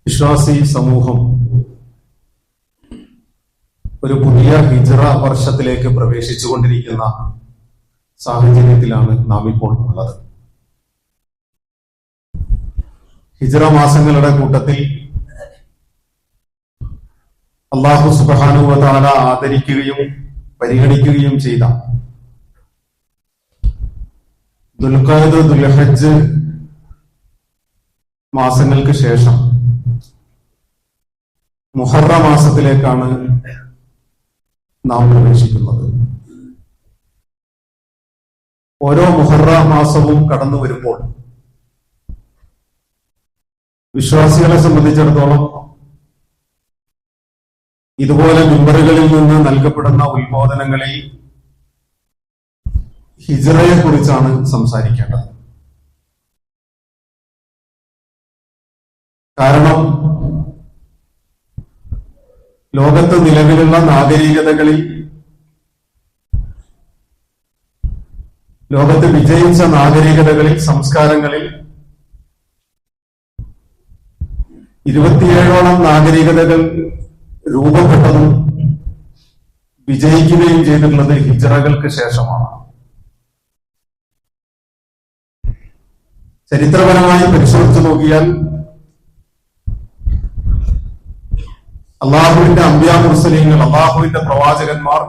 വിശ്വാസി സമൂഹം ഒരു പുതിയ ഹിജ്റ വർഷത്തിലേക്ക് പ്രവേശിച്ചുകൊണ്ടിരിക്കുന്ന സാഹചര്യത്തിലാണ് നാം ഇപ്പോൾ ഉള്ളത്. ഹിജ്റ മാസങ്ങളുടെ കൂട്ടത്തിൽ അല്ലാഹു സുബ്ഹാനഹു വ തആല ആദരിക്കുകയും പരിഗണിക്കുകയും ചെയ്ത ദുൽഖഅദ, ദുൽഹജ്ജ് മാസങ്ങൾക്ക് ശേഷം മുഹറ മാസത്തിലേക്കാണ് നാം പ്രവേശിക്കുന്നത്. ഓരോ മുഹറ മാസവും കടന്നു വരുമ്പോൾ വിശ്വാസികളെ സംബന്ധിച്ചിടത്തോളം ഇതുപോലെ മിമ്പറുകളിൽ നിന്ന് നൽകപ്പെടുന്ന ഉത്ബോധനങ്ങളിൽ ഹിജ്റയെ കുറിച്ചാണ് സംസാരിക്കേണ്ടത്. കാരണം ലോകത്ത് നിലവിലുള്ള നാഗരികതകളിൽ, ലോകത്ത് വിജയിച്ച നാഗരികതകളിൽ, സംസ്കാരങ്ങളിൽ 27ഓളം നാഗരികതകൾ രൂപപ്പെട്ടതും വിജയിക്കുകയും ചെയ്തിട്ടുള്ളത് ഹിജ്റകൾക്ക് ശേഷമാണ്. ചരിത്രപരമായി പരിശോധിച്ചു നോക്കിയാൽ അള്ളാഹുവിന്റെ അംബിയാ മുർസലീങ്ങൾ, അള്ളാഹുവിന്റെ പ്രവാചകന്മാർ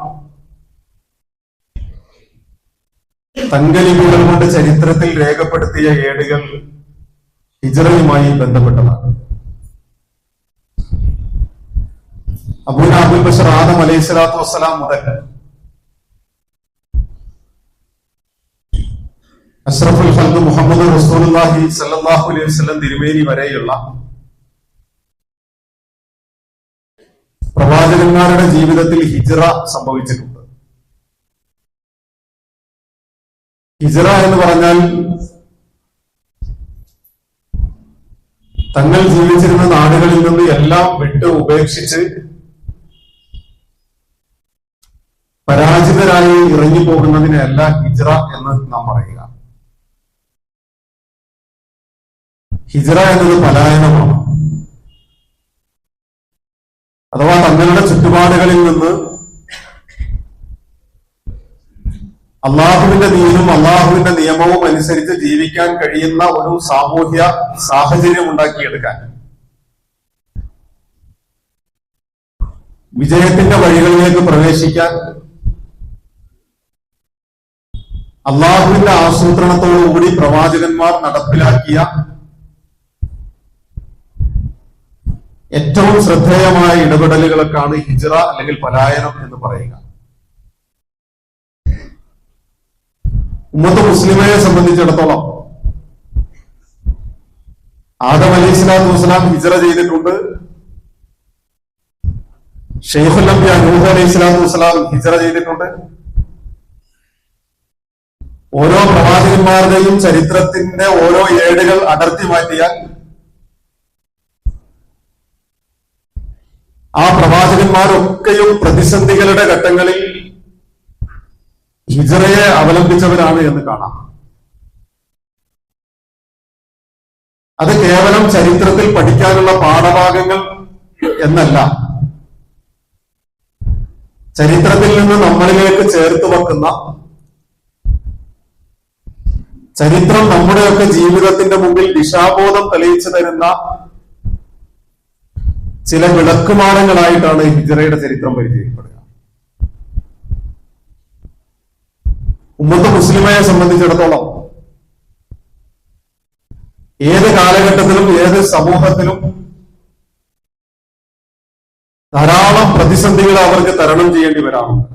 തങ്കലിപികൾ കൊണ്ട് ചരിത്രത്തിൽ രേഖപ്പെടുത്തിയ ഏടുകൾ ഹിജ്റയുമായി ബന്ധപ്പെട്ടതാണ്. അബുൽ ബശർ ആദം അലൈഹി സ്വലാത്തു വസ്സലാം മുതൽ അഷ്റഫുൽ ഖൽഖ് മുഹമ്മദ് റസൂലുള്ളാഹി സ്വല്ലല്ലാഹു അലൈഹി വസല്ലം തിരുമേനി വരെയുള്ള പ്രവാചകന്മാരുടെ ജീവിതത്തിൽ ഹിജ്റ സംഭവിച്ചിട്ടുണ്ട്. ഹിജ്റ എന്ന് പറഞ്ഞാൽ തങ്ങൾ ജീവിച്ചിരുന്ന നാടുകളിൽ നിന്ന് എല്ലാം വിട്ട് ഉപേക്ഷിച്ച് പരാജിതരായി ഇറങ്ങി പോകുന്നതിനല്ല ഹിജ്റ എന്ന് നാം പറയുക. ഹിജ്റ എന്നത് പലായനമാണ്. അഥവാ തങ്ങളുടെ ചുറ്റുപാടുകളിൽ നിന്ന് അള്ളാഹുവിന്റെ ദീനും അള്ളാഹുവിന്റെ നിയമവും അനുസരിച്ച് ജീവിക്കാൻ കഴിയുന്ന ഒരു സാമൂഹ്യ സാഹചര്യം ഉണ്ടാക്കിയെടുക്കാൻ, വിജയത്തിന്റെ വഴികളിലേക്ക് പ്രവേശിക്കാൻ അള്ളാഹുവിന്റെ ആസൂത്രണത്തോടുകൂടി പ്രവാചകന്മാർ നടപ്പിലാക്കിയ ഏറ്റവും ശ്രദ്ധേയമായ ഇടപെടലുകൾക്കാണ് ഹിജ്റ അല്ലെങ്കിൽ പലായനം എന്ന് പറയുക. ഉമ്മത്ത് മുസ്ലിമയെ സംബന്ധിച്ചിടത്തോളം ആദം അലൈഹി സ്വലാത്തു വസ്സലാം ഹിജ്റ ചെയ്തിട്ടുണ്ട്. ശൈഖുൽ അംബിയാ നൂഹ് അലൈഹി സ്വലാത്തു വസ്സലാം ഹിജ്റ ചെയ്തിട്ടുണ്ട്. ഓരോ പ്രവാചകന്മാരുടെയും ചരിത്രത്തിന്റെ ഓരോ ഏടുകൾ അടർത്തി മാറ്റിയാൽ ആ പ്രവാചകന്മാരൊക്കെയും പ്രതിസന്ധികളുടെ ഘട്ടങ്ങളിൽ ഹിജ്റയെ അവലംബിച്ചവരാണ് എന്ന് കാണാം. അത് കേവലം ചരിത്രത്തിൽ പഠിക്കാനുള്ള പാഠഭാഗങ്ങൾ എന്നല്ല, ചരിത്രത്തിൽ നിന്ന് നമ്മളിലേക്ക് ചേർത്ത് വെക്കുന്ന, ചരിത്രം നമ്മുടെയൊക്കെ ജീവിതത്തിന്റെ മുമ്പിൽ ദിശാബോധം തെളിയിച്ചു തരുന്ന ചില വിളക്കുമാടങ്ങളായിട്ടാണ് ഹിജ്റയുടെ ചരിത്രം പരിചയപ്പെടുക. ഉമ്മത്ത് മുസ്ലിമയെ സംബന്ധിച്ചിടത്തോളം ഏത് കാലഘട്ടത്തിലും ഏത് സമൂഹത്തിലും ധാരാളം പ്രതിസന്ധികൾ അവർക്ക് തരണം ചെയ്യേണ്ടി വരാറുണ്ട്.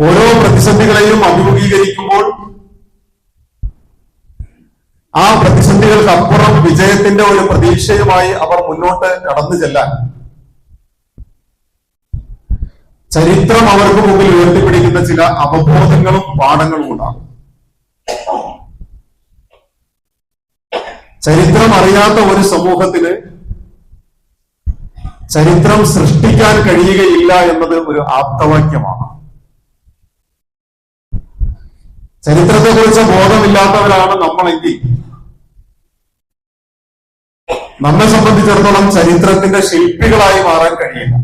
ഓരോ പ്രതിസന്ധികളെയും അഭിമുഖീകരിക്കുമ്പോൾ ആ പ്രതിസന്ധികൾക്കപ്പുറം വിജയത്തിന്റെ ഒരു പ്രതീക്ഷയുമായി അവർ മുന്നോട്ട് കടന്നു ചെല്ലാൻ ചരിത്രം അവർക്ക് മുമ്പിൽ ഉയർത്തിപ്പിടിക്കുന്ന ചില അവബോധങ്ങളും പാഠങ്ങളും ഉണ്ടാകും. ചരിത്രം അറിയാത്ത ഒരു സമൂഹത്തിന് ചരിത്രം സൃഷ്ടിക്കാൻ കഴിയുകയില്ല എന്നത് ഒരു ആപ്തവാക്യമാണ്. ചരിത്രത്തെക്കുറിച്ച് ബോധമില്ലാത്തവരാണ് നമ്മളെങ്കിൽ നമ്മെ സംബന്ധിച്ചിടത്തോളം ചരിത്രത്തിന്റെ ശില്പികളായി മാറാൻ കഴിയില്ല.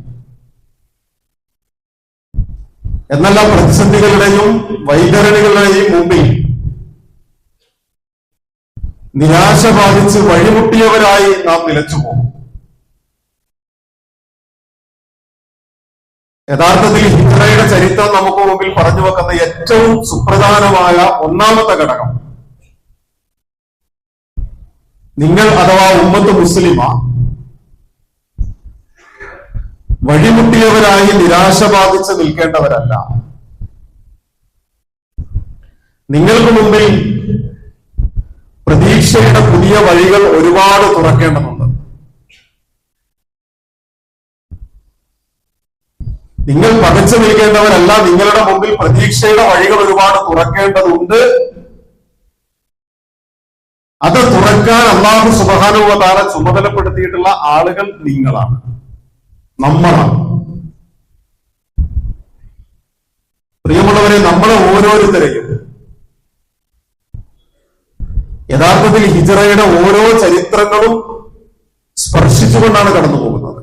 എന്നല്ല, പ്രതിസന്ധികളുടെയും വൈതരണികളുടെയും മുമ്പിൽ നിരാശ ബാധിച്ച് വഴിമുട്ടിയവരായി നാം നിലച്ചുപോകും. യഥാർത്ഥത്തിൽ ഹിജ്റയുടെ ചരിത്രം നമുക്ക് മുമ്പിൽ പറഞ്ഞു വെക്കുന്ന ഏറ്റവും സുപ്രധാനമായ ഒന്നാമത്തെ ഘടകം, നിങ്ങൾ അഥവാ ഉമ്മത്ത് മുസ്ലിമ വഴിമുട്ടിയവരായി നിരാശ ബാധിച്ച് നിൽക്കേണ്ടവരല്ല. നിങ്ങൾക്ക് മുമ്പിൽ പ്രതീക്ഷയുടെ പുതിയ വഴികൾ ഒരുപാട് തുറക്കേണ്ടതുണ്ട്. നിങ്ങൾ പകച്ചു നിൽക്കേണ്ടവരല്ല, നിങ്ങളുടെ മുമ്പിൽ പ്രതീക്ഷയുടെ വഴികൾ ഒരുപാട് തുറക്കേണ്ടതുണ്ട്. അത് തുറക്കാൻ അല്ലാഹു സുബ്ഹാനഹു വ തആല ചുമതലപ്പെടുത്തിയിട്ടുള്ള ആളുകൾ നിങ്ങളാണ്, നമ്മളാണ്. പ്രിയമുള്ളവരെ, നമ്മളെ ഓരോരുത്തരെയും യഥാർത്ഥത്തിൽ ഹിജ്റയുടെ ഓരോ ചരിത്രങ്ങളും സ്പർശിച്ചുകൊണ്ടാണ് കടന്നു പോകുന്നത്.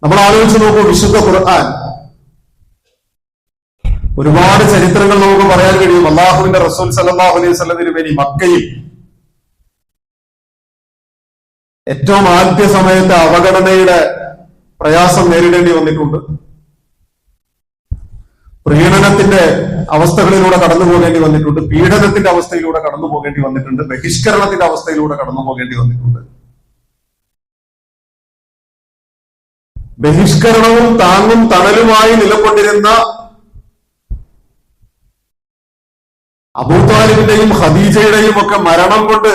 നമ്മൾ ആലോചിച്ച് നോക്കൂ, വിശുദ്ധ ഖുർആൻ ഒരുപാട് ചരിത്രങ്ങൾ നമുക്ക് പറയാൻ കഴിയും. അല്ലാഹുവിന്റെ റസൂൽ സല്ലല്ലാഹു അലൈഹി വസല്ലമിന് വേണ്ടി മക്കയിൽ ഏറ്റവും ആദ്യ സമയത്ത് അവഗണനയുടെ പ്രയാസം നേരിടേണ്ടി വന്നിട്ടുണ്ട്. പ്രീണനത്തിന്റെ അവസ്ഥകളിലൂടെ കടന്നു പോകേണ്ടി വന്നിട്ടുണ്ട്. പീഡനത്തിന്റെ അവസ്ഥയിലൂടെ കടന്നു പോകേണ്ടി വന്നിട്ടുണ്ട്. ബഹിഷ്കരണത്തിന്റെ അവസ്ഥയിലൂടെ കടന്നു പോകേണ്ടി വന്നിട്ടുണ്ട്. ബഹിഷ്കരണവും താങ്ങും തണലുമായി നിലകൊണ്ടിരുന്ന അബൂതാലിബിന്റെയും ഖദീജയുടെയും ഒക്കെ മരണം കൊണ്ട്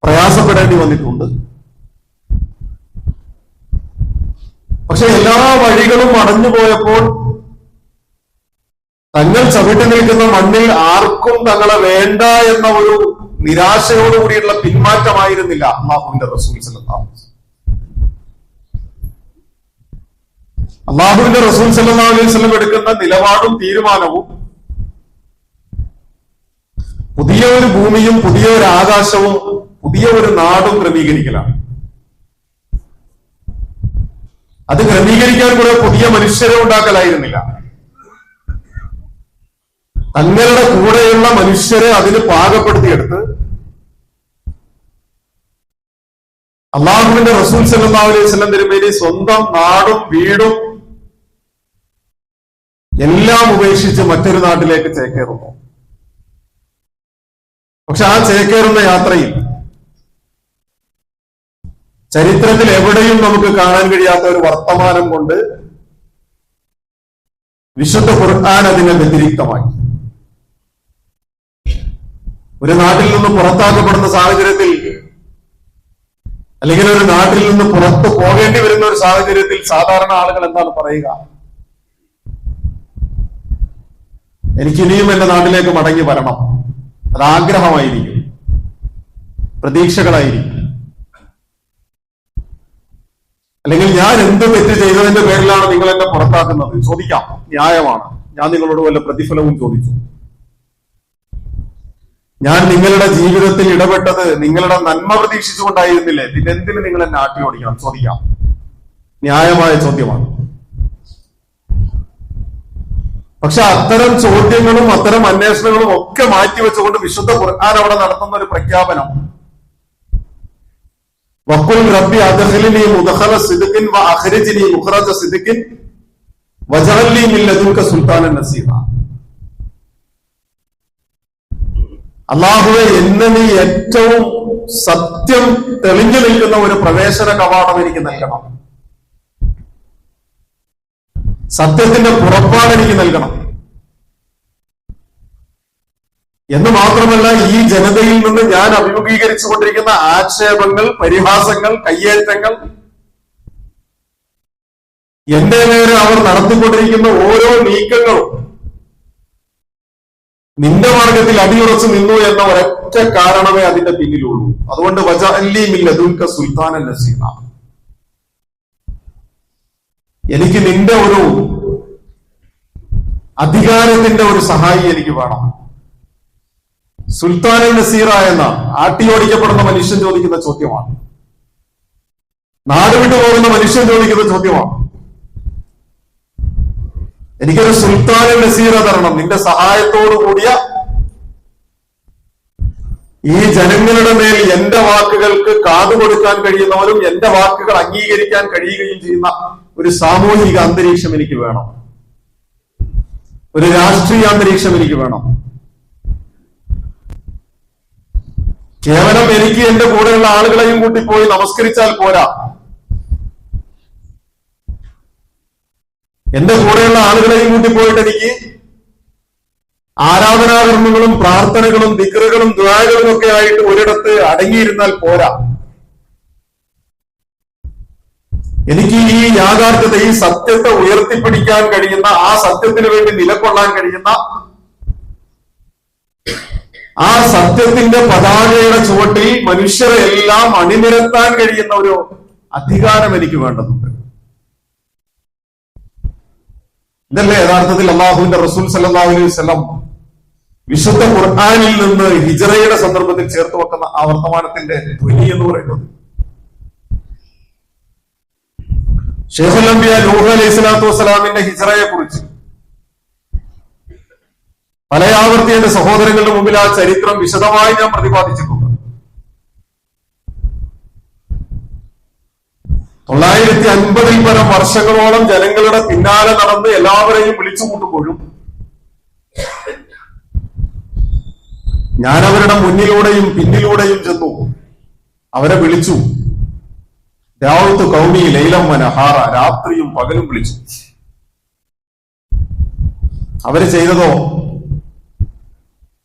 പ്രയാസപ്പെടേണ്ടി വന്നിട്ടുണ്ട്. പക്ഷെ എല്ലാ വഴികളും അടഞ്ഞുപോയപ്പോൾ തങ്ങൾ ചവിട്ടി നിൽക്കുന്ന മണ്ണിൽ ആർക്കും തങ്ങളെ വേണ്ട എന്ന ഒരു നിരാശയോടുകൂടിയുള്ള പിന്മാറ്റമായിരുന്നില്ല അല്ലാഹുവിന്റെ റസൂൽ സല്ലല്ലാഹു അലൈഹി വസല്ലം. അല്ലാഹുവിന്റെ റസൂൽ സല്ലല്ലാഹു അലൈഹി വസല്ലം എടുക്കുന്ന നിലപാടും തീരുമാനവും പുതിയ ഒരു ഭൂമിയും പുതിയ ഒരു ആകാശവും പുതിയ ഒരു നാടും ക്രമീകരിക്കലാണ്. അത് ക്രമീകരിക്കാൻ കുറെ പുതിയ മനുഷ്യരെ ഉണ്ടാക്കലായിരുന്നില്ല. തങ്ങളുടെ കൂടെയുള്ള മനുഷ്യരെ അതിന് പാകപ്പെടുത്തിയെടുത്ത് അല്ലാഹുവിന്റെ റസൂൽ സല്ലല്ലാഹു അലൈഹി വസല്ലം തിരുമേനി സ്വന്തം നാടും വീടും എല്ലാം ഉപേക്ഷിച്ച് മറ്റൊരു നാട്ടിലേക്ക് ചേക്കേറുന്നു. പക്ഷെ ആ ചേക്കേറുന്ന യാത്രയിൽ ചരിത്രത്തിൽ എവിടെയും നമുക്ക് കാണാൻ കഴിയാത്ത ഒരു വർത്തമാനം കൊണ്ട് വിശുദ്ധ ഖുർആൻ അതിനെ വ്യതിരിക്തമാക്കി. ഒരു നാട്ടിൽ നിന്ന് പുറത്താക്കപ്പെടുന്ന സാഹചര്യത്തിൽ, അല്ലെങ്കിൽ ഒരു നാട്ടിൽ നിന്ന് പുറത്തു പോകേണ്ടി വരുന്ന ഒരു സാഹചര്യത്തിൽ സാധാരണ ആളുകൾ എന്താണ് പറയുക? എനിക്കിനിയും എന്റെ നാട്ടിലേക്ക് മടങ്ങി വരണം. അത് ആഗ്രഹമായിരിക്കും, പ്രതീക്ഷകളായിരിക്കും. അല്ലെങ്കിൽ ഞാൻ എന്ത് തെറ്റ് ചെയ്തതിന്റെ പേരിലാണ് നിങ്ങൾ എന്നെ പുറത്താക്കുന്നത്? ചോദിക്കാം, ന്യായമാണ്. ഞാൻ നിങ്ങളോട് വല്ല പ്രതിഫലവും ചോദിച്ചു? ഞാൻ നിങ്ങളുടെ ജീവിതത്തിൽ ഇടപെട്ടത് നിങ്ങളുടെ നന്മ പ്രതീക്ഷിച്ചുകൊണ്ടായിരുന്നില്ലേ? പിന്നെ എന്തിന് നിങ്ങൾ എന്നെ ആട്ടി ഓടിക്കണം? ചോദിക്കാം, ന്യായമായ ചോദ്യമാണ്. പക്ഷെ അത്തരം ചോദ്യങ്ങളും അത്തരം അന്വേഷണങ്ങളും ഒക്കെ മാറ്റിവെച്ചുകൊണ്ട് വിശുദ്ധ ഖുർആൻ അവിടെ നടത്തുന്ന ഒരു പ്രഖ്യാപനം, വഖുൽ റബ്ബി അദ്ഖിൽനി മുദ്ഖല സിദ്ഖിൻ വഅഖ്രിജ്നി മുഖ്റജ സിദ്ഖിൻ വജഅൽ ലി മിൻ ലദുൻക സുൽത്താനൻ നസീറ. അല്ലാഹുവേ, എന്നെ നീ ഏറ്റവും സത്യം തെളിഞ്ഞു നിൽക്കുന്ന ഒരു പ്രവേശന കവാടം എനിക്ക് നൽകണം. സത്യത്തിന്റെ പുറപ്പാട് എനിക്ക് നൽകണം എന്ന് മാത്രമല്ല, ഈ ജനതയിൽ നിന്ന് ഞാൻ അഭിമുഖീകരിച്ചുകൊണ്ടിരിക്കുന്ന ആക്ഷേപങ്ങൾ, പരിഹാസങ്ങൾ, കയ്യേറ്റങ്ങൾ, എന്റെ നേരെ അവർ നടത്തിക്കൊണ്ടിരിക്കുന്ന ഓരോ നീക്കങ്ങളും നിന്റെ മാർഗത്തിൽ അടിയുറച്ചു നിന്നു എന്ന ഒരൊറ്റ കാരണമേ അതിന്റെ പിന്നിലുള്ളൂ. അതുകൊണ്ട് വജഅല്ലി മിൻ ലദുൻക സുൽത്താനൻ നസീറ, എനിക്ക് നിന്റെ ഒരു അധികാരത്തിന്റെ ഒരു സഹായി എനിക്ക് വേണം. സുൽത്താനുൽ നസീറ എന്ന ആട്ടിയോടിക്കപ്പെടുന്ന മനുഷ്യൻ ചോദിക്കുന്ന ചോദ്യമാണ്. നാടുവിട്ടു പോകുന്ന മനുഷ്യൻ ചോദിക്കുന്ന ചോദ്യമാണ്. എനിക്കൊരു സുൽത്താനുൽ നസീറ തരണം, നിന്റെ സഹായത്തോടു കൂടിയ ഈ ജനങ്ങളുടെ മേൽ എന്റെ വാക്കുകൾക്ക് കാതുകൊടുക്കാൻ കഴിയുന്നവരും എന്റെ വാക്കുകൾ അംഗീകരിക്കാൻ കഴിയുകയും ചെയ്യുന്ന ഒരു സാമൂഹിക അന്തരീക്ഷം എനിക്ക് വേണം, ഒരു രാഷ്ട്രീയ അന്തരീക്ഷം എനിക്ക് വേണം. കേവലം എനിക്ക് എന്റെ കൂടെയുള്ള ആളുകളെയും കൂട്ടി പോയി നമസ്കരിച്ചാൽ പോരാ. എന്റെ കൂടെയുള്ള ആളുകളെയും കൂട്ടി പോയിട്ട് എനിക്ക് ആരാധനാകർമ്മങ്ങളും പ്രാർത്ഥനകളും ദിക്റുകളും ദുആകളും ഒക്കെ ആയിട്ട് ഒരിടത്ത് അടങ്ങിയിരുന്നാൽ പോരാ. എനിക്ക് ഈ യാഥാർത്ഥ്യത്തെ, ഈ സത്യത്തെ ഉയർത്തിപ്പിടിക്കാൻ കഴിയുന്ന, ആ സത്യത്തിന് വേണ്ടി നിലകൊള്ളാൻ കഴിയുന്ന, ആ സത്യത്തിന്റെ പതാകയുടെ ചുവട്ടിൽ മനുഷ്യരെ എല്ലാം അണിനിരത്താൻ കഴിയുന്ന ഒരു അധികാരം എനിക്ക് വേണ്ടതുണ്ട്. ഇതല്ലേ യഥാർത്ഥത്തിൽ അല്ലാഹുവിന്റെ റസൂൽ സല്ലല്ലാഹു അലൈഹി വസല്ലം വിശുദ്ധ ഖുർആനിൽ നിന്ന് ഹിജ്റയുടെ സന്ദർഭത്തിൽ ചേർത്ത് വെക്കുന്ന ആ വർത്തമാനത്തിന്റെ ധ്വനി എന്ന് പറയുന്നത്. ശൈഖുൽ അംബിയ നൂഹ് അലൈഹി സ്വലാത്തു വസ്സലാമിന്റെ ഹിജ്റയെ കുറിച്ച് പല ആവർത്തി എന്റെ സഹോദരങ്ങളുടെ മുമ്പിൽ ആ ചരിത്രം വിശദമായി ഞാൻ പ്രതിപാദിച്ചിട്ടുണ്ട്. 950 പരം വർഷങ്ങളോളം ജനങ്ങളുടെ പിന്നാലെ നടന്ന് എല്ലാവരെയും വിളിച്ചു കൂട്ടുമ്പോഴും ഞാൻ അവരുടെ മുന്നിലൂടെയും പിന്നിലൂടെയും ചെന്നു, അവരെ വിളിച്ചു. ദഅവ്തു ഖൗമി ലൈലം വനഹാറ, രാത്രിയും പകലും വിളിച്ചു. അവര് ചെയ്തതോ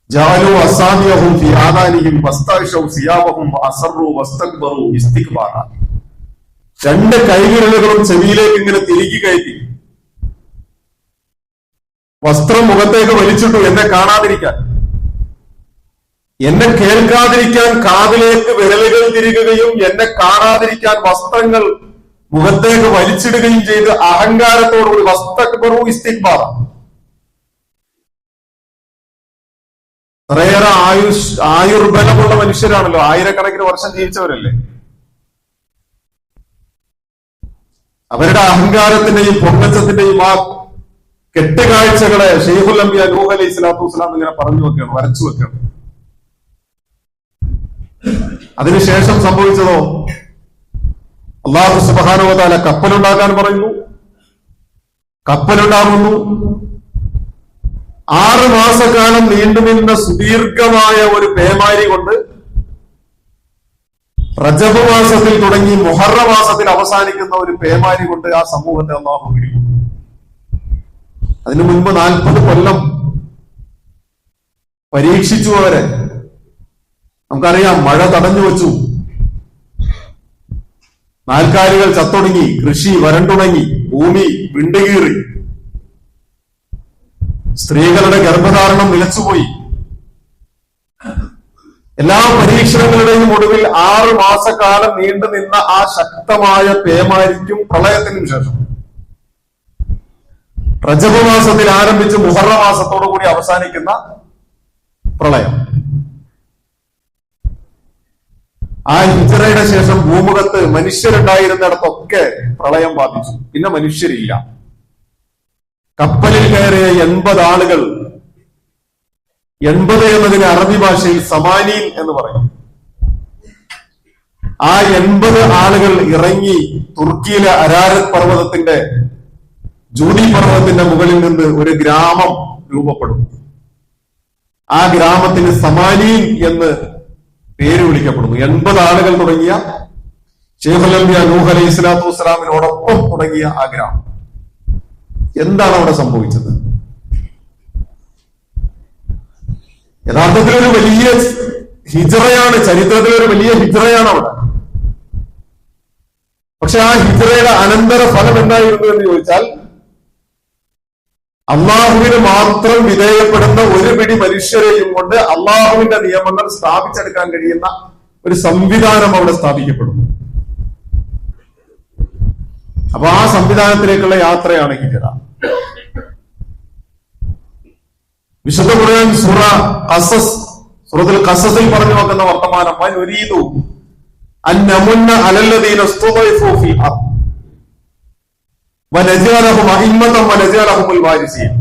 ജഅലു അസാബിയഹും ഫി ആദാനിഹിം വസ്തഗ്ശൗ സിയാബഹും വഅസറു വസ്തക്ബറു ഇസ്തിക്ബാറ. രണ്ട് കൈവിരലുകളും ചെവിയിലേക്ക് ഇങ്ങനെ തിരികെ കയറ്റി വസ്ത്രം മുഖത്തേക്ക് വലിച്ചിട്ടു, എന്നെ കാണാതിരിക്കാൻ, എന്നെ കേൾക്കാതിരിക്കാൻ കാതിലേക്ക് വിരലുകൾ തിരികുകയും എന്നെ കാണാതിരിക്കാൻ വസ്ത്രങ്ങൾ മുഖത്തേക്ക് വലിച്ചിടുകയും ചെയ്ത് അഹങ്കാരത്തോടുകൂടി വസ്തക്ബറു ഇസ്തിക്ബാറ. അത്രയേറെ ആയുർബലമുള്ള മനുഷ്യരാണല്ലോ, ആയിരക്കണക്കിന് വർഷം ജീവിച്ചവരല്ലേ. അവരുടെ അഹങ്കാരത്തിന്റെയും പൊങ്ങച്ചത്തിന്റെയും ആ കെട്ടുകാഴ്ചകളെ ശൈഖുൽ അംബിയ നൂഹ് അലൈഹി സ്വലാത്തു വസ്സലാം ഇങ്ങനെ പറഞ്ഞു വെക്കണം, വരച്ചു വെക്കണം. അതിനുശേഷം സംഭവിച്ചതോ അല്ലാഹു സുബ്ഹാനഹു വ തആല കപ്പലുണ്ടാക്കാൻ പറയുന്നു. കപ്പലുണ്ടാകുന്നു. 6 മാസക്കാലം നീണ്ടുനിന്ന സുദീർഘമായ ഒരു പേമാരി കൊണ്ട് റജബ് മാസത്തിൽ തുടങ്ങി മുഹറം മാസത്തിൽ അവസാനിക്കുന്ന ഒരു പേമാരി കൊണ്ട് ആ സമൂഹത്തെ അല്ലാഹു പിടിക്കും. അതിനു മുൻപ് 40 കൊല്ലം പരീക്ഷിച്ചു അവരെ. നമുക്കറിയാം, മഴ തടഞ്ഞു വെച്ചു, നാൽക്കാലികൾ ചത്തൊടുങ്ങി, കൃഷി വരണ്ടുണങ്ങി, ഭൂമി വിണ്ടുകീറി, സ്ത്രീകളുടെ ഗർഭധാരണം നിലച്ചുപോയി. എല്ലാ പരീക്ഷണങ്ങളുടെയും ഒടുവിൽ 6 മാസക്കാലം നീണ്ടു നിന്ന ആ ശക്തമായ പേമാരിക്കും പ്രളയത്തിനും ശേഷം റജബ് മാസത്തിൽ ആരംഭിച്ച് മുഹറം മാസത്തോടു കൂടി അവസാനിക്കുന്ന പ്രളയം, ആ ഹിജ്റയുടെ ശേഷം ഭൂമുഖത്ത് മനുഷ്യരുണ്ടായിരുന്നിടത്തൊക്കെ പ്രളയം ബാധിച്ചു. പിന്നെ മനുഷ്യരില്ല. കപ്പലിൽ കയറിയ 80 ആളുകൾ, 80 എന്നതിന് അറബി ഭാഷയിൽ സമാനീൻ എന്ന് പറയും. ആ 80 ആളുകൾ ഇറങ്ങി തുർക്കിയിലെ അരാരത് പർവ്വതത്തിന്റെ, ജൂദി പർവ്വതത്തിന്റെ മുകളിൽ നിന്ന് ഒരു ഗ്രാമം രൂപപ്പെടും. ആ ഗ്രാമത്തിന് സമാനീൻ എന്ന് പേര് വിളിക്കപ്പെടുന്നു. 80 ആളുകൾ തുടങ്ങിയ ശൈഖുൽ അംബിയ നൂഹ് അലൈഹി സ്വലാത്തു വസ്സലാമിനോടൊപ്പം തുടങ്ങിയ ആ ഗ്രാമം. എന്താണ് അവിടെ സംഭവിച്ചത്? യഥാർത്ഥത്തിൽ ഒരു വലിയ ഹിജ്റയാണ്, ചരിത്രത്തിലെ ഒരു വലിയ ഹിജ്റയാണ് അവിടെ. പക്ഷെ ആ ഹിജ്റയുടെ അനന്തര ഫലം എന്തായിരുന്നു എന്ന് ചോദിച്ചാൽ, അള്ളാഹുവിന് മാത്രം വിധേയപ്പെടുന്ന ഒരു പിടി മനുഷ്യരെയും കൊണ്ട് അള്ളാഹുവിന്റെ നിയമങ്ങൾ സ്ഥാപിച്ചെടുക്കാൻ കഴിയുന്ന ഒരു സംവിധാനം അവിടെ സ്ഥാപിക്കപ്പെടുന്നു. അപ്പൊ ആ സംവിധാനത്തിലേക്കുള്ള യാത്രയാണ് ഹിജ്റ. വിശുദ്ധ ഖുർആൻ സൂറ ഖസസ് സൂറത്തുൽ ഖസസിൽ പറഞ്ഞു വെക്കുന്ന വർത്തമാനം വനുരീദു അൻ നമുന്ന അലല്ലദീന ഇസ്തുദഇഫു ഫിൽ അർദ് വനജഅലഹും അഇമ്മതൻ വനജഅലഹുൽ വാരിസീൻ.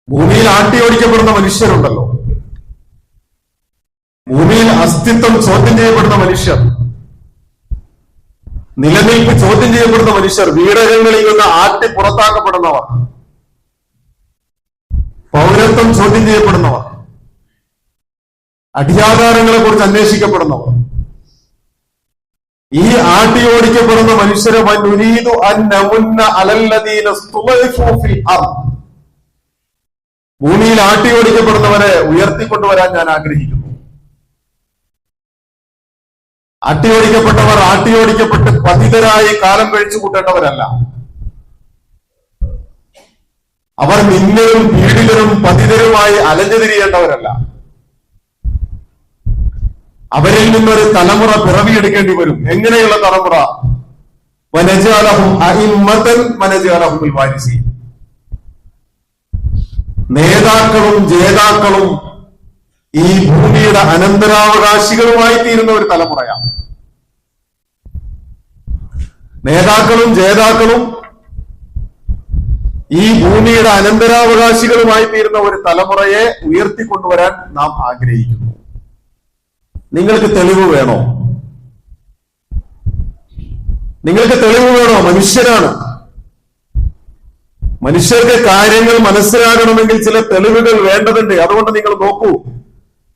ഭൂമിയിൽ ആട്ടിയോടിക്കപ്പെടുന്ന മനുഷ്യരുണ്ടല്ലോ, ഭൂമിയിൽ അസ്തിത്വം ചോദ്യം ചെയ്യപ്പെടുന്ന മനുഷ്യർ, നിലനിൽപ്പ് ചോദ്യം ചെയ്യപ്പെടുന്ന മനുഷ്യർ, വീടകങ്ങളിൽ നിന്ന് ആട്ടി പുറത്താക്കപ്പെടുന്നവർ, പൗരത്വം ചോദ്യം ചെയ്യപ്പെടുന്നവർ, അടിയാധാരങ്ങളെ കുറിച്ച് അന്വേഷിക്കപ്പെടുന്നവർ, ഈ ആട്ടിയോടിക്കപ്പെടുന്ന മനുഷ്യരെ വനുരീദു അൻ നമുന്ന അലല്ലദീന ഇസ്തുദഇഫു ഫിൽ അർദ്, ഭൂമിയിൽ ആട്ടിയോടിക്കപ്പെടുന്നവരെ ഉയർത്തിക്കൊണ്ടുവരാൻ ഞാൻ ആഗ്രഹിക്കുന്നു. ആട്ടിയോടിക്കപ്പെട്ടവർ ആട്ടിയോടിക്കപ്പെട്ട് പതിതരായി കാലം കഴിച്ചു കൂട്ടേണ്ടവരല്ല. അവർ നിന്നരും പീഡിതരും പതിതരുമായി അലഞ്ഞു തിരിയേണ്ടവരല്ല. അവരിൽ നിന്നൊരു തലമുറ പിറവിയെടുക്കേണ്ടി വരും. എങ്ങനെയുള്ള തലമുറ? വനജഅലഹും അഇമ്മതൻ വനജഅലഹുൽ വാരിസീൻ. നേതാക്കളും ജേതാക്കളും ഈ ഭൂമിയുടെ അനന്തരാവകാശികളുമായി തീരുന്ന ഒരു തലമുറയാണ്. നേതാക്കളും ജേതാക്കളും ഈ ഭൂമിയുടെ അനന്തരാവകാശികളുമായി തീരുന്ന ഒരു തലമുറയെ ഉയർത്തിക്കൊണ്ടുവരാൻ നാം ആഗ്രഹിക്കുന്നു. നിങ്ങൾക്ക് തെളിവ് വേണോ? നിങ്ങൾക്ക് തെളിവ് വേണോ? മനുഷ്യരാണ്. മനുഷ്യർക്ക് കാര്യങ്ങൾ മനസ്സിലാകണമെങ്കിൽ ചില തെളിവുകൾ വേണ്ടതുണ്ട്. അതുകൊണ്ട് നിങ്ങൾ നോക്കൂ.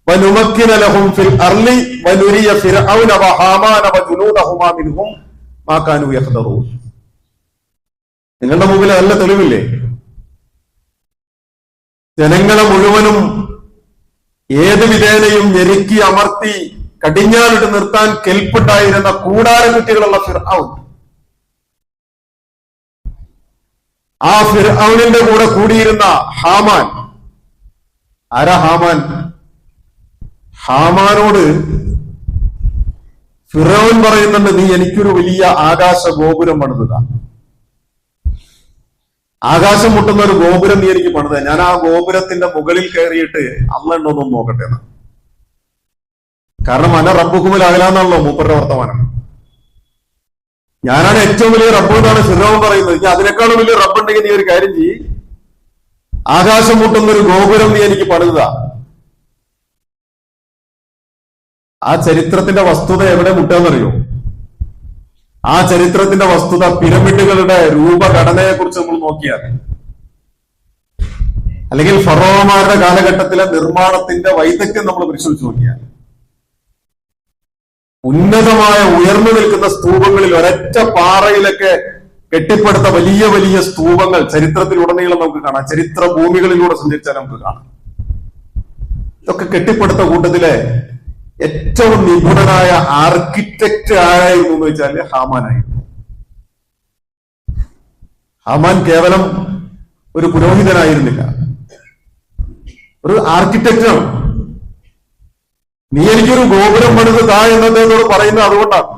വനുമക്കിന ലഹും ഫിൽ അർളി വനുരിയ ഫിർഔന വഹാമാന വജുനൂദഹുമാ മിൻഹും മാ കാനൂ യഖ്ദറൂൻ. നിങ്ങളുടെ മുമ്പിൽ നല്ല തെളിവില്ലേ? ജനങ്ങളെ മുഴുവനും ഏത് വിധേനയും ഞെരുക്കി അമർത്തി കടിഞ്ഞാലിട്ട് നിർത്താൻ കെൽപ്പുണ്ടായിരുന്ന കൂടാരക്കുറ്റികളുള്ള ഫിർഔൻ, ആ ഫിർഔനിന്റെ കൂടെ കൂടിയിരുന്ന ഹാമാൻ. ആരാ ഹാമാൻ? ഹാമാനോട് ഫിർഔൻ പറയുന്നുണ്ട്, നീ എനിക്കൊരു വലിയ ആകാശ ഗോപുരം പണിതുക, ആകാശം മുട്ടുന്ന ഒരു ഗോപുരം നീ എനിക്ക് പണിത, ഞാൻ ആ ഗോപുരത്തിന്റെ മുകളിൽ കയറിയിട്ട് അള്ളാഹ് ഉണ്ടോന്നും നോക്കട്ടെ എന്ന്. കാരണം അന റബ്ബുക്കുമുൽ അഅ്ലാന്നാണല്ലോ മൂപ്പരുടെ വർത്തമാനം. ഞാനാണ് ഏറ്റവും വലിയ റബ്ബ് എന്നാണ് ഫിർഔൻ പറയുന്നത്. ഇനി അതിനേക്കാളും വലിയ റബ്ബുണ്ടെങ്കിൽ നീ ഒരു കാര്യം ചെയ്യ്, ആകാശം മുട്ടുന്ന ഒരു ഗോപുരം നീ എനിക്ക് പണിതുക. ആ ചരിത്രത്തിന്റെ വസ്തുത എവിടെ മുട്ടാന്നറിയോ? ആ ചരിത്രത്തിന്റെ വസ്തുത പിരമിഡുകളുടെ രൂപഘടനയെ കുറിച്ച് നമ്മൾ നോക്കിയാൽ, അല്ലെങ്കിൽ ഫറോവമാരുടെ കാലഘട്ടത്തിലെ നിർമ്മാണത്തിന്റെ വൈദഗ്ധ്യം നമ്മൾ പരിശോധിച്ച് നോക്കിയാൽ, ഉന്നതമായ ഉയർന്നു നിൽക്കുന്ന സ്തൂപങ്ങളിൽ ഒരൊറ്റ പാറയിലൊക്കെ കെട്ടിപ്പടുത്ത വലിയ വലിയ സ്തൂപങ്ങൾ ചരിത്രത്തിലുടനീളം നമുക്ക് കാണാം. ചരിത്ര ഭൂമികളിലൂടെ സഞ്ചരിച്ചാൽ നമുക്ക് കാണാം. ഇതൊക്കെ കെട്ടിപ്പടുത്ത കൂട്ടത്തിലെ ഏറ്റവും നിപുണനായ ആർക്കിടെക്ട് ആരായിരുന്നു എന്ന് വെച്ചാൽ ഹാമാനായിരുന്നു. ഹാമാൻ കേവലം ഒരു പുരോഹിതനായിരുന്നില്ല, ഒരു ആർക്കിടെക്റ്റാണ്. നീ എനിക്കൊരു ഗോപുരം പണിത് താ എന്നതോട് പറയുന്നത് അതുകൊണ്ടാണ്.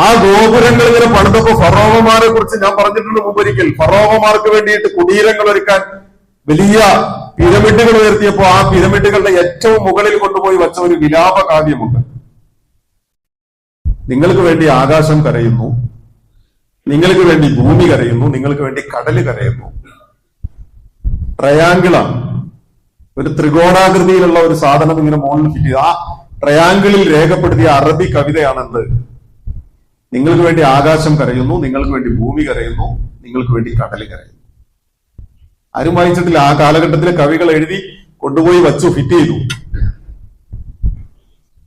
ആ ഗോപുരങ്ങൾ ഇങ്ങനെ പണിതപ്പോ ഫറോവമാരെ കുറിച്ച് ഞാൻ പറഞ്ഞിട്ടുണ്ട് മുമ്പൊരിക്കൽ. ഫറോവമാർക്ക് വേണ്ടിയിട്ട് കുടീരങ്ങൾ ഒരുക്കാൻ വലിയ പിരമിഡുകൾ ഉയർത്തിയപ്പോ ആ പിരമിഡുകളുടെ ഏറ്റവും മുകളിൽ കൊണ്ടുപോയി വച്ച ഒരു വിലാപ കാവ്യമുണ്ട്. നിങ്ങൾക്ക് വേണ്ടി ആകാശം കരയുന്നു, നിങ്ങൾക്ക് വേണ്ടി ഭൂമി കരയുന്നു, നിങ്ങൾക്ക് വേണ്ടി കടല് കരയുന്നു. ട്രയാങ്കിളാണ്, ഒരു ത്രികോണാകൃതിയിലുള്ള ഒരു സാധനം ഇങ്ങനെ മുകളിൽ ഫിറ്റ് ചെയ്ത് ആ ട്രയാങ്കിളിൽ രേഖപ്പെടുത്തിയ അറബി കവിതയാണെന്ത്? നിങ്ങൾക്ക് വേണ്ടി ആകാശം കരയുന്നു, നിങ്ങൾക്ക് വേണ്ടി ഭൂമി കരയുന്നു, നിങ്ങൾക്ക് വേണ്ടി കടല് കരയുന്നു. ആരും വായിച്ചിട്ടില്ല. ആ കാലഘട്ടത്തിലെ കവികൾ എഴുതി കൊണ്ടുപോയി വച്ചു, ഫിറ്റ് ചെയ്തു.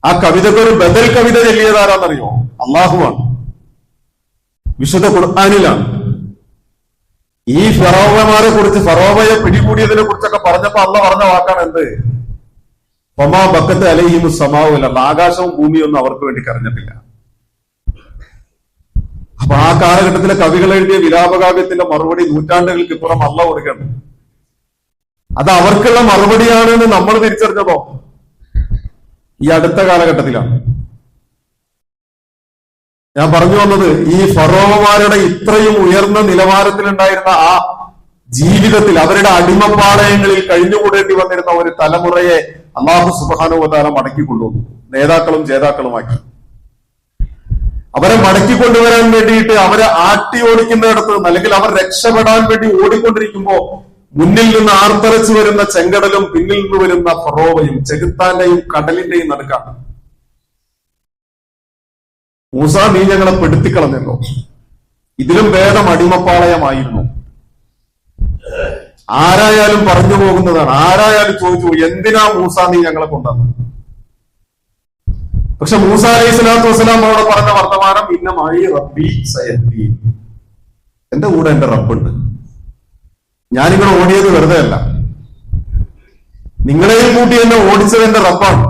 ആ കവിതക്ക് ഒരു ബദൽ കവിത ചൊല്ലിയതാരാന്നറിയോ? അള്ളാഹുവാണ്, വിശുദ്ധ ഖുർആനിലാണ്. ഈ ഫറോവമാരെ കുറിച്ച്, ഫറോവയെ പിടികൂടിയതിനെ കുറിച്ചൊക്കെ പറഞ്ഞപ്പോ അള്ളാഹ് പറഞ്ഞ വാക്കാണ് എന്ത്? ഫമാ ബക്കത്ത് അലൈഹിമു സമാഉ വൽ അർദ്. ആകാശവും ഭൂമിയൊന്നും അവർക്ക് വേണ്ടി കരഞ്ഞിട്ടില്ല. അപ്പൊ ആ കാലഘട്ടത്തിലെ കവികൾ എഴുതിയ വിലാപകാവ്യത്തിന്റെ മറുപടി നൂറ്റാണ്ടുകൾക്ക് ഇപ്പുറം അള്ളാഹ് കൊടുക്കണം. അത് അവർക്കുള്ള മറുപടിയാണെന്ന് നമ്മൾ തിരിച്ചറിഞ്ഞതോ ഈ അടുത്ത കാലഘട്ടത്തിലാണ്. ഞാൻ പറഞ്ഞു വന്നത്, ഈ ഫറോവമാരുടെ ഇത്രയും ഉയർന്ന നിലവാരത്തിലുണ്ടായിരുന്ന ആ ജീവിതത്തിൽ അവരുടെ അടിമപ്പാളയങ്ങളിൽ കഴിഞ്ഞുകൂടേണ്ടി വന്നിരുന്ന ഒരു തലമുറയെ അല്ലാഹു സുബ്ഹാനഹു വ തആല മടക്കിക്കൊണ്ടുവന്നു, നേതാക്കളും ജേതാക്കളുമാക്കി. അവരെ മടക്കിക്കൊണ്ടുവരാൻ വേണ്ടിയിട്ട് അവരെ ആട്ടി ഓടിക്കുന്നിടത്ത് നിന്ന്, അല്ലെങ്കിൽ അവർ രക്ഷപ്പെടാൻ വേണ്ടി ഓടിക്കൊണ്ടിരിക്കുമ്പോ മുന്നിൽ നിന്ന് ആർത്തറച്ചു വരുന്ന ചെങ്കടലും പിന്നിൽ നിന്ന് വരുന്ന ഫറോവയും ചെകുത്താന്റെയും കടലിന്റെയും നടുക്കാണ്. മൂസ, നീ ഞങ്ങളെ പെടുത്തിക്കളഞ്ഞല്ലോ, ഇതിലും ഭേദം അടിമപ്പാളയമായിരുന്നു. ആരായാലും പറഞ്ഞു പോകുന്നതാണ്, ആരായാലും ചോദിച്ചു എന്തിനാ മൂസ നീ ഞങ്ങളെ കൊണ്ടുവന്നത്? പക്ഷെ മൂസ അലൈഹി സ്വലാത്തു വസ്സലാം അവിടെ പറഞ്ഞ വർത്തമാനം, ഇന്നമായി റബ്ബി സയഹ്ദീൻ, എന്റെ കൂടെ എന്റെ റബ്ബുണ്ട്, ഞാനിങ്ങനെ ഓടിയത് വെറുതെ അല്ല, നിങ്ങളെയും കൂട്ടി എന്നെ ഓടിച്ചത് എന്റെ റബ്ബാണ്.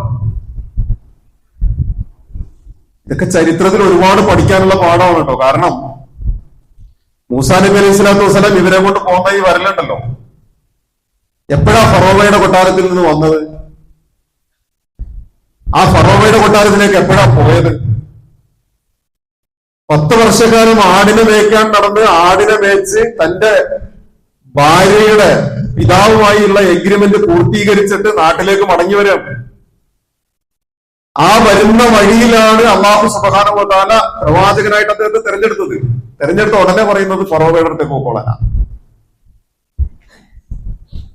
ഇതൊക്കെ ചരിത്രത്തിൽ ഒരുപാട് പഠിക്കാനുള്ള പാഠമാണ് കേട്ടോ. കാരണം മൂസാ നബി അലൈഹി സ്വലാത്തു വസ്സലാം ഇവരെ കൊണ്ട് പോകുന്ന ഈ വരലുണ്ടല്ലോ, എപ്പോഴാ ഫറോവയുടെ കൊട്ടാരത്തിൽ നിന്ന് വന്നത്? ആ ഫറോവയുടെ കൊട്ടാരത്തിലേക്ക് എപ്പോഴാ പോയത്? 10 വർഷക്കാലം ആടിനെ മേയ്ക്കാൻ നടന്ന് ആടിനെ മേച്ച് തന്റെ ഭാര്യയുടെ പിതാവുമായുള്ള എഗ്രിമെന്റ് പൂർത്തീകരിച്ചിട്ട് നാട്ടിലേക്ക് മടങ്ങി വരാം. ആ വരുന്ന വഴിയിലാണ് അല്ലാഹു സുബ്ഹാനഹു വ തആല പ്രവാചകനായിട്ട് അദ്ദേഹത്തെ തെരഞ്ഞെടുത്തത്. തെരഞ്ഞെടുത്ത ഉടനെ പറയുന്നത് ഫറോവയുടെ അടുത്തേക്ക് പോക്കോളാനാ,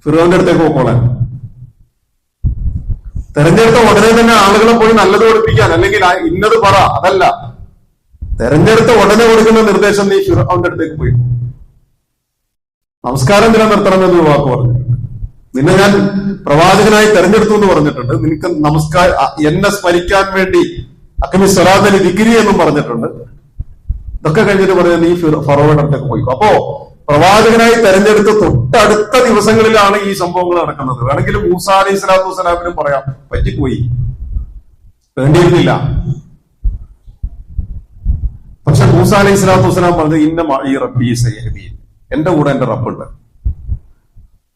ഫിറോന്റെ അടുത്തേക്ക് പോക്കോളാൻ. തെരഞ്ഞെടുത്ത ഉടനെ തന്നെ ആളുകളെ പോയി നല്ലത് പഠിപ്പിക്കാൻ, അല്ലെങ്കിൽ ഇന്നത് പറ, അതല്ല. തെരഞ്ഞെടുത്ത ഉടനെ കൊടുക്കുന്ന നിർദ്ദേശം, നീ ഫിറോന്റെ അടുത്തേക്ക് പോയി നമസ്കാരം നിലനിർത്തണം എന്നൊരു വാക്ക് പറഞ്ഞിട്ടുണ്ട്. നിന്നെ ഞാൻ പ്രവാചകനായി തെരഞ്ഞെടുത്തു എന്ന് പറഞ്ഞിട്ടുണ്ട്. നിനക്ക് എന്നെ സ്മരിക്കാൻ വേണ്ടി അഖിമി സ്വലാത്തലി ദിക്രി എന്നും പറഞ്ഞിട്ടുണ്ട്. ഇതൊക്കെ കഴിഞ്ഞിട്ട് പറയുന്നത് നീ ഫറോവയുടെ അടുത്തേക്ക് പോയി. അപ്പോ പ്രവാചകനായി തെരഞ്ഞെടുത്ത് തൊട്ടടുത്ത ദിവസങ്ങളിലാണ് ഈ സംഭവങ്ങൾ നടക്കുന്നത്. വേണമെങ്കിൽ മൂസ അലൈഹി സ്വലാത്തു വസ്സലാമിനും പറയാം, പറ്റിപ്പോയി, വേണ്ടിയിരുന്നില്ല. പക്ഷെ മൂസ അലൈഹി സ്വലാത്തു വസ്സലാം പറഞ്ഞത് ഇന്ന മഈ റബ്ബി സയഹ്ദീൻ, എന്റെ കൂടെ എന്റെ റബ്ബുണ്ട്.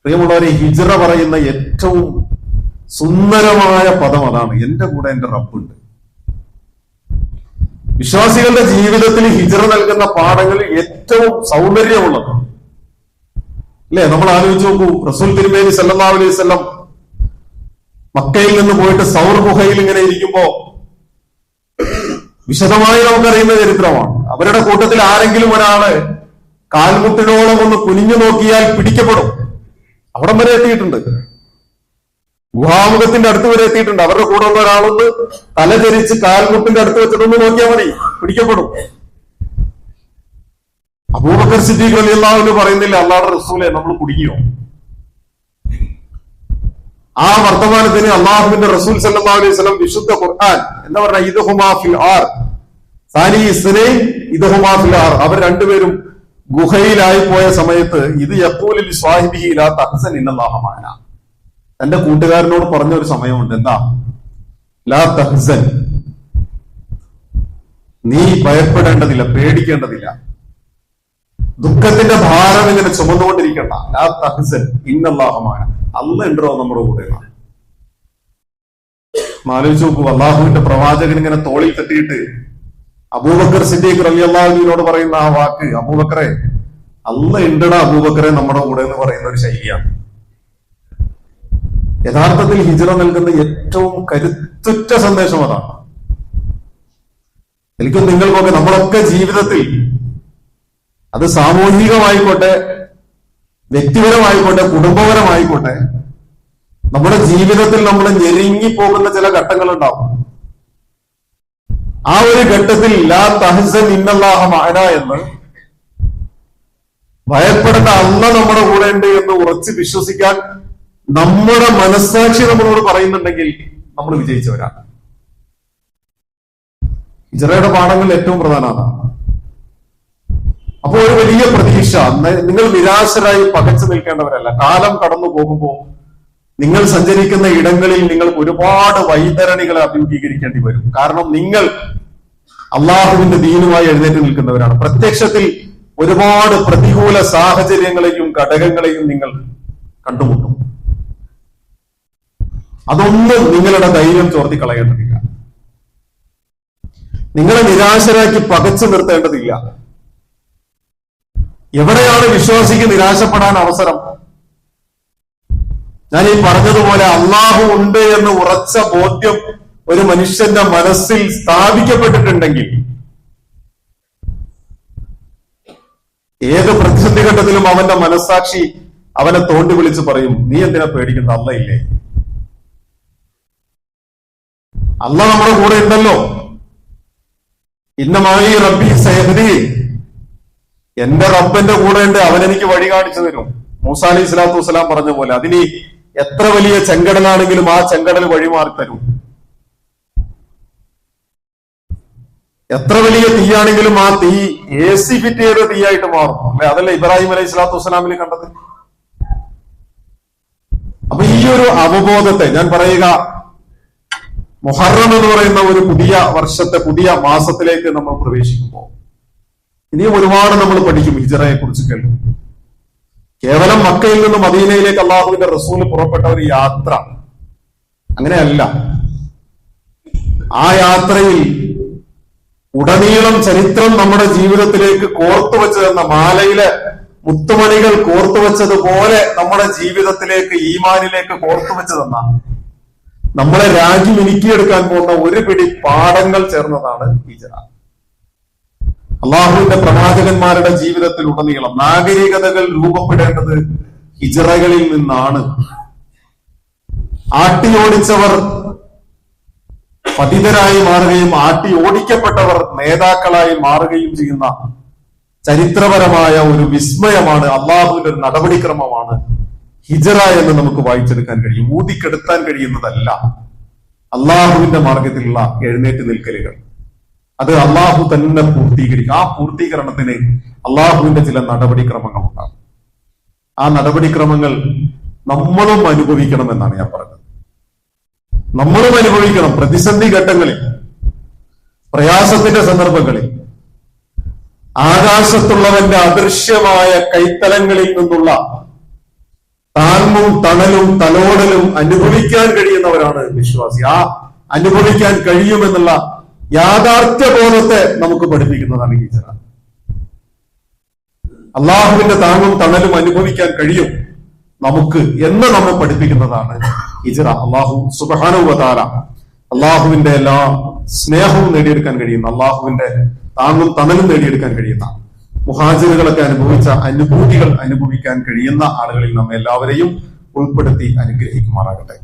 പ്രിയമുള്ളവരെ, ഹിജ്റ പറയുന്ന ഏറ്റവും സുന്ദരമായ പദം അതാണ്, എന്റെ കൂടെ എന്റെ റബ്ബുണ്ട്. വിശ്വാസികളുടെ ജീവിതത്തിൽ ഹിജ്റ നൽകുന്ന പാഠങ്ങൾ ഏറ്റവും സൗന്ദര്യമുള്ളത് അല്ലെ? നമ്മൾ ആലോചിച്ച് നോക്കൂ, റസൂൽ തിരുമേനി സല്ലല്ലാഹു അലൈഹി വസല്ലം മക്കയിൽ നിന്ന് പോയിട്ട് സൗർ ഗുഹയിൽ ഇങ്ങനെ ഇരിക്കുമ്പോ വിശദമായി നമുക്കറിയുന്ന ചരിത്രമാണ്. അവരുടെ കൂട്ടത്തിൽ ആരെങ്കിലും ഒരാള് കാൽമുട്ടിനോളം ഒന്ന് കുനിഞ്ഞു നോക്കിയാൽ പിടിക്കപ്പെടും. അവിടം വരെ എത്തിയിട്ടുണ്ട്, ഗുഹാമുഖത്തിന്റെ അടുത്ത് വരെ എത്തിയിട്ടുണ്ട്. അവരുടെ കൂടെ ഉള്ള ഒരാളൊന്ന് തലചരിച്ച് കാൽമുട്ടിന്റെ അടുത്ത് വെച്ചിട്ടൊന്ന് നോക്കിയാൽ മതി, പിടിക്കപ്പെടും. അബൂബക്കർ സിദ്ദീഖ് റളിയല്ലാഹു അൻഹു പറയുന്നില്ല, അല്ലാഹുവിന്റെ റസൂലേ നമ്മൾ കുടുങ്ങിയോ? ആ വർത്തമാനത്തിന് അള്ളാഹുവിന്റെ റസൂൽ സല്ലല്ലാഹു അലൈഹി വസല്ലം വിശുദ്ധ ഖുർആൻ എന്താ പറഞ്ഞ, ഇദ്ഹുമാ ഫിൽ ആർ സാനി ഇസ്നൈൻ ഇദ്ഹുമാ ഫിൽ ആർ. അവർ രണ്ടുപേരും ഗുഹയിലായി പോയ സമയത്ത് ഇത് യഖൂലു ലി സ്വാഹിബിഹി ലാ തഹ്സൻ ഇന്നല്ലാഹ മഅനാ, തന്റെ കൂട്ടുകാരനോട് പറഞ്ഞ ഒരു സമയമുണ്ട്, എന്താ? ലാ തഹ്സൻ, നീ ഭയപ്പെടേണ്ടതില്ല, പേടിക്കേണ്ടതില്ല, ദുഃഖത്തിന്റെ ഭാരം ഇങ്ങനെ ചുമന്നുകൊണ്ടിരിക്കണ്ട. ലാ തഹ്സൻ ഇന്നല്ലാഹ മഅനാ, അല്ലാഹ് ഉണ്ടോ നമ്മുടെ കൂടെ? ആലോചിച്ച് നോക്കൂ, അള്ളാഹുവിന്റെ പ്രവാചകൻ ഇങ്ങനെ തോളിൽ തട്ടിയിട്ട് അബൂബക്കർ സിദ്ദീഖ് റളിയല്ലാഹു അൻഹുവിനോട് പറയുന്ന ആ വാക്ക്, അബൂബക്കറെ, അല്ലാഹ് ഉണ്ടടാ അബൂബക്കറെ നമ്മുടെ കൂടെ എന്ന് പറയുന്ന ഒരു ശൈലിയാണ്. യഥാർത്ഥത്തിൽ ഹിജ്റ നൽകുന്ന ഏറ്റവും കരുത്തുറ്റ സന്ദേശം അതാണ്. എനിക്കും നിങ്ങൾക്കൊക്കെ, നമ്മളൊക്കെ ജീവിതത്തിൽ, അത് സാമൂഹികമായിക്കോട്ടെ, വ്യക്തിപരമായിക്കോട്ടെ, കുടുംബപരമായിക്കോട്ടെ, നമ്മുടെ ജീവിതത്തിൽ നമ്മൾ ഞെരുങ്ങി പോകുന്ന ചില ഘട്ടങ്ങൾ ഉണ്ടാവും. ആ ഒരു ഘട്ടത്തിൽ ലാ തഹ്സൻ ഇന്നല്ലാഹ മഅനാ എന്ന്, ഭയപ്പെടേണ്ട, അല്ലാഹ് നമ്മുടെ കൂടെ ഉണ്ട് എന്ന് ഉറച്ച് വിശ്വസിക്കാൻ നമ്മുടെ മനസ്സാക്ഷി നമ്മളോട് പറയുന്നുണ്ടെങ്കിൽ നമ്മൾ വിജയിച്ചവരാണ്. ഹിജ്റയുടെ പാഠങ്ങളിൽ ഏറ്റവും പ്രധാനമാണ്. അപ്പോൾ ഒരു വലിയ പ്രതീക്ഷ, നിങ്ങൾ നിരാശരായി പകച്ചു നിൽക്കേണ്ടവരല്ല. കാലം കടന്നു പോകുമ്പോൾ നിങ്ങൾ സഞ്ചരിക്കുന്ന ഇടങ്ങളിൽ നിങ്ങൾക്ക് ഒരുപാട് വൈതരണികളെ അഭിമുഖീകരിക്കേണ്ടി വരും. കാരണം നിങ്ങൾ അള്ളാഹുവിന്റെ ദീനുമായി എഴുന്നേറ്റ് നിൽക്കുന്നവരാണ്. പ്രത്യക്ഷത്തിൽ ഒരുപാട് പ്രതികൂല സാഹചര്യങ്ങളെയും ഘടകങ്ങളെയും നിങ്ങൾ കണ്ടുമുട്ടും. അതൊന്നും നിങ്ങളുടെ ധൈര്യം ചോർത്തി കളയേണ്ടതില്ല, നിങ്ങളെ നിരാശരാക്കി പകച്ചു നിർത്തേണ്ടതില്ല. എവിടെയാണ് വിശ്വാസിക്ക് നിരാശപ്പെടാൻ അവസരം? ഞാൻ ഈ പറഞ്ഞതുപോലെ അള്ളാഹു ഉണ്ട് എന്ന് ഉറച്ച ബോധ്യം ഒരു മനുഷ്യന്റെ മനസ്സിൽ സ്ഥാപിക്കപ്പെട്ടിട്ടുണ്ടെങ്കിൽ ഏത് പ്രതിസന്ധി ഘട്ടത്തിലും അവന്റെ മനസ്സാക്ഷി അവനെ തോണ്ടി വിളിച്ച് പറയും, നീ എന്തിനാ പേടിക്കുന്നത്, അല്ല ഇല്ലേ? അല്ല നമ്മുടെ കൂടെ ഉണ്ടല്ലോ. ഇന്നമായി റബ്ബി സയഹ്ദി, എന്റെ റബ്ബന്റെ കൂടെ ഉണ്ട്, അവൻ എനിക്ക് വഴി കാണിച്ചു തരും. മൂസാ അലൈഹി സ്വലാത്തു വസ്സലാം പറഞ്ഞ പോലെ അതിന് എത്ര വലിയ ചെങ്കടലാണെങ്കിലും ആ ചെങ്കടൽ വഴിമാറി തരും. എത്ര വലിയ തീയാണെങ്കിലും ആ തീ AC ഫിറ്റ് ചെയ്ത തീയായിട്ട് മാറും. അല്ലെ? അതല്ല ഇബ്രാഹിം അലൈഹി സ്വലാത്തു വസ്സലാമിൽ കണ്ടത്. അപ്പൊ ഈ ഒരു അവബോധത്തെ ഞാൻ പറയുക, മുഹറം എന്ന് പറയുന്ന ഒരു പുതിയ വർഷത്തെ പുതിയ മാസത്തിലേക്ക് നമ്മൾ പ്രവേശിക്കുമ്പോൾ ഇനിയും ഒരുപാട് നമ്മൾ പഠിക്കും. ഹിജ്റയെ കുറിച്ച് കേൾക്കും. കേവലം മക്കയിൽ നിന്ന് മദീനയിലേക്ക് അള്ളാഹുവിന്റെ റസൂൽ പുറപ്പെട്ട ഒരു യാത്ര അങ്ങനെയല്ല. ആ യാത്രയിൽ ഉടനീളം ചരിത്രം നമ്മുടെ ജീവിതത്തിലേക്ക് കോർത്തുവെച്ച് തന്ന മാലയിലെ മുത്തുമണികൾ കോർത്തുവെച്ചതുപോലെ നമ്മുടെ ജീവിതത്തിലേക്ക് ഈമാനിലേക്ക് കോർത്തുവെച്ച് തന്ന നമ്മളെ രാജി മിനുക്കിയെടുക്കാൻ പോകുന്ന ഒരു പിടി പാഠങ്ങൾ ചേർന്നതാണ് ഹിജ്റ. അള്ളാഹുവിന്റെ പ്രവാചകന്മാരുടെ ജീവിതത്തിൽ ഉടനീളം നാഗരികതകൾ രൂപപ്പെടേണ്ടത് ഹിജ്റകളിൽ നിന്നാണ്. ആട്ടിയോടിച്ചവർ പതിതരായി മാറുകയും ആട്ടി ഓടിക്കപ്പെട്ടവർ നേതാക്കളായി മാറുകയും ചെയ്യുന്ന ചരിത്രപരമായ ഒരു വിസ്മയമാണ്, അള്ളാഹുവിന്റെ ഒരു നടപടിക്രമമാണ് ഹിജ്റ എന്ന് നമുക്ക് വായിച്ചെടുക്കാൻ കഴിയും. ഊതിക്കെടുത്താൻ കഴിയുന്നതല്ല അള്ളാഹുവിന്റെ മാർഗത്തിലുള്ള എഴുന്നേറ്റ് നിൽക്കലുകൾ. അത് അള്ളാഹു തന്നെ പൂർത്തീകരിക്കും. ആ പൂർത്തീകരണത്തിന് അള്ളാഹുവിന്റെ ചില നടപടിക്രമങ്ങൾ ഉണ്ടാകും. ആ നടപടിക്രമങ്ങൾ നമ്മളും അനുഭവിക്കണം എന്നാണ് ഞാൻ പറഞ്ഞത്. നമ്മളും അനുഭവിക്കണം. പ്രതിസന്ധി ഘട്ടങ്ങളിൽ, പ്രയാസത്തിന്റെ സന്ദർഭങ്ങളിൽ, ആകാശത്തുള്ളവന്റെ അദൃശ്യമായ കൈത്തലങ്ങളിൽ നിന്നുള്ള താങ്ങും തണലും തലോടലും അനുഭവിക്കാൻ കഴിയുന്നവരാണ് വിശ്വാസി. ആ അനുഭവിക്കാൻ കഴിയുമെന്നുള്ള യാഥാർത്ഥ്യബോധത്തെ നമുക്ക് പഠിപ്പിക്കുന്നതാണ് ഹിജ്റ. അള്ളാഹുവിന്റെ താങ്ങും തണലും അനുഭവിക്കാൻ കഴിയും നമുക്ക് എന്ന് നമ്മെ പഠിപ്പിക്കുന്നതാണ് ഹിജ്റ. അള്ളാഹു സുബ്ഹാനഹു വ തആല അള്ളാഹുവിന്റെ എല്ലാ സ്നേഹവും നേടിയെടുക്കാൻ കഴിയുന്ന, അള്ളാഹുവിന്റെ താങ്ങും തണലും നേടിയെടുക്കാൻ കഴിയുന്ന, മുഹാജിറുകളൊക്കെ അനുഭവിച്ച അനുഭൂതികൾ അനുഭവിക്കാൻ കഴിയുന്ന ആളുകളിൽ നമ്മെ എല്ലാവരെയും ഉൾപ്പെടുത്തി അനുഗ്രഹിക്കുമാറാകട്ടെ.